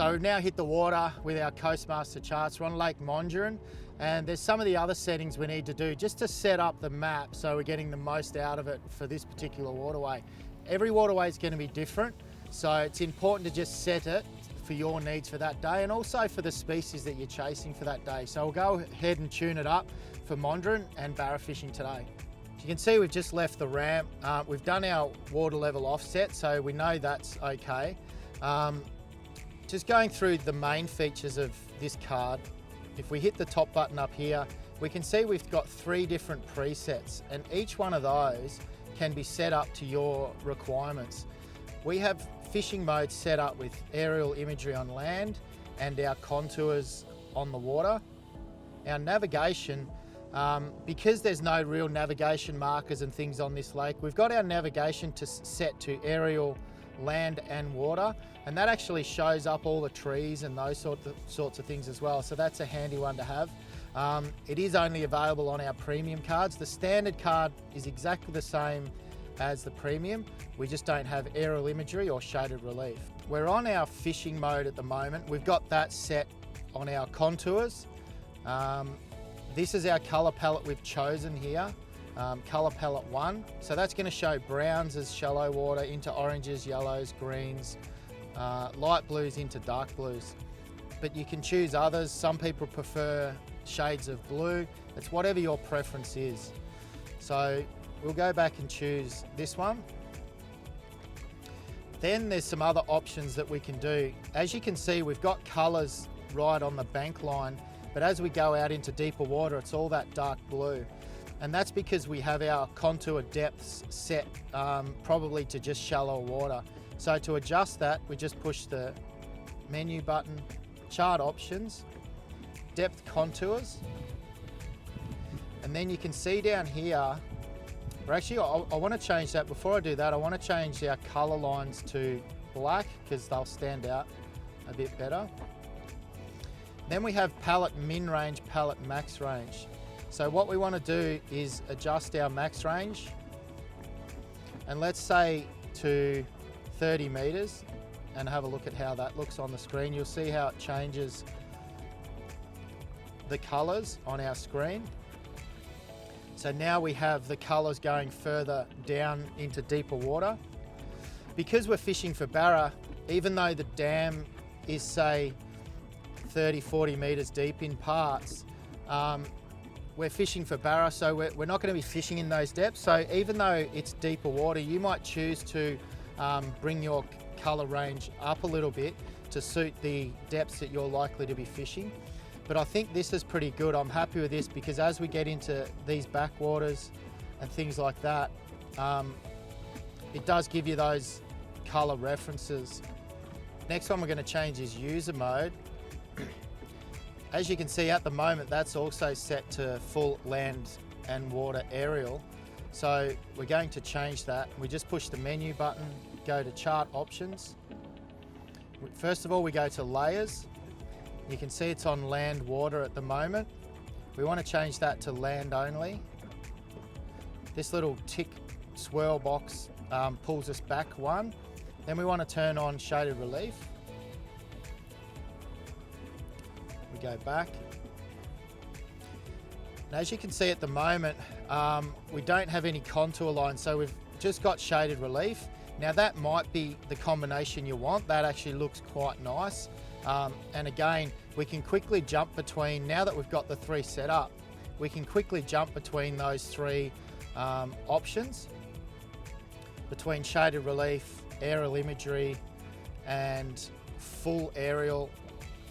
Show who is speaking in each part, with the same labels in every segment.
Speaker 1: So we've now hit the water with our CoastMaster charts. We're on Lake Mondrian, and there's some of the other settings we need to do just to set up the map so we're getting the most out of it for this particular waterway. Every waterway is going to be different, so it's important to just set it for your needs for that day and also for the species that you're chasing for that day. So we'll go ahead and tune it up for Mondrian and barra fishing today. You can see we've just left the ramp. We've done our water level offset, so we know that's okay. Just going through the main features of this card, if we hit the top button up here, we can see we've got 3 different presets, and each one of those can be set up to your requirements. We have fishing mode set up with aerial imagery on land and our contours on the water. Our navigation, because there's no real navigation markers and things on this lake, we've got our navigation set to aerial, land and water, and that actually shows up all the trees and those sorts of things as well, so that's a handy one to have. It is only available on our premium cards. The standard card is exactly the same as the premium, we just don't have aerial imagery or shaded relief. We're on our fishing mode at the moment. We've got that set on our contours. This is our colour palette we've chosen here, colour palette 1. So that's going to show browns as shallow water into oranges, yellows, greens, light blues into dark blues. But you can choose others. Some people prefer shades of blue. It's whatever your preference is. So we'll go back and choose this one. Then there's some other options that we can do. As you can see, we've got colours right on the bank line, but as we go out into deeper water, it's all that dark blue. And that's because we have our contour depths set probably to just shallow water. So to adjust that, we just push the menu button, chart options, depth contours, and then you can see down here, or actually I want to change that. Before I do that, I want to change our colour lines to black because they'll stand out a bit better. Then we have palette min range, palette max range. So what we want to do is adjust our max range, and let's say to 30 metres, and have a look at how that looks on the screen. You'll see how it changes the colours on our screen. So now we have the colours going further down into deeper water. Because we're fishing for barra, even though the dam is say 30, 40 metres deep in parts, we're fishing for barra, so we're not going to be fishing in those depths. So even though it's deeper water, you might choose to bring your colour range up a little bit to suit the depths that you're likely to be fishing. But I think this is pretty good. I'm happy with this because as we get into these backwaters and things like that, it does give you those colour references. Next one we're going to change is user mode. As you can see at the moment, that's also set to full land and water aerial. So we're going to change that. We just push the menu button, go to chart options. First of all, we go to layers. You can see it's on land water at the moment. We want to change that to land only. This little tick swirl box pulls us back one. Then we want to turn on shaded relief. We go back. And as you can see at the moment, we don't have any contour lines, so we've just got shaded relief. Now that might be the combination you want. That actually looks quite nice. And again, we can quickly jump between, now that we've got the 3 set up, we can quickly jump between those 3 options, between shaded relief, aerial imagery, and full aerial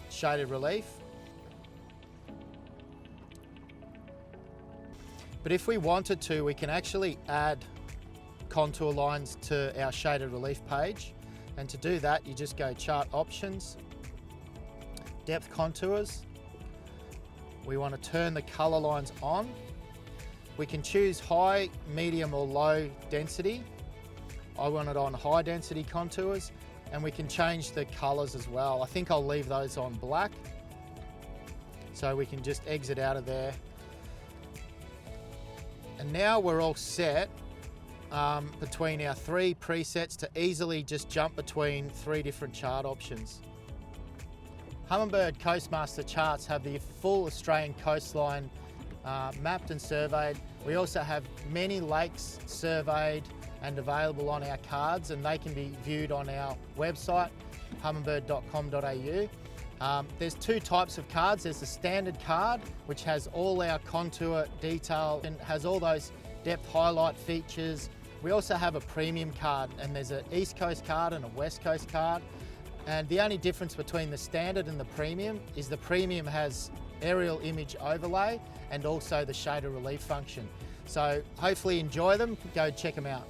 Speaker 1: shaded relief. But if we wanted to, we can actually add contour lines to our shaded relief page. And to do that, you just go chart options, depth contours. We want to turn the color lines on. We can choose high, medium or low density. I want it on high density contours, and we can change the colors as well. I think I'll leave those on black. So we can just exit out of there. And now we're all set between our 3 presets to easily just jump between 3 different chart options. Humminbird CoastMaster charts have the full Australian coastline mapped and surveyed. We also have many lakes surveyed and available on our cards, and they can be viewed on our website, humminbird.com.au. There's two types of cards. There's the standard card, which has all our contour detail and has all those depth highlight features. We also have a premium card, and there's an East Coast card and a West Coast card. And the only difference between the standard and the premium is the premium has aerial image overlay and also the shader relief function. So hopefully enjoy them, go check them out.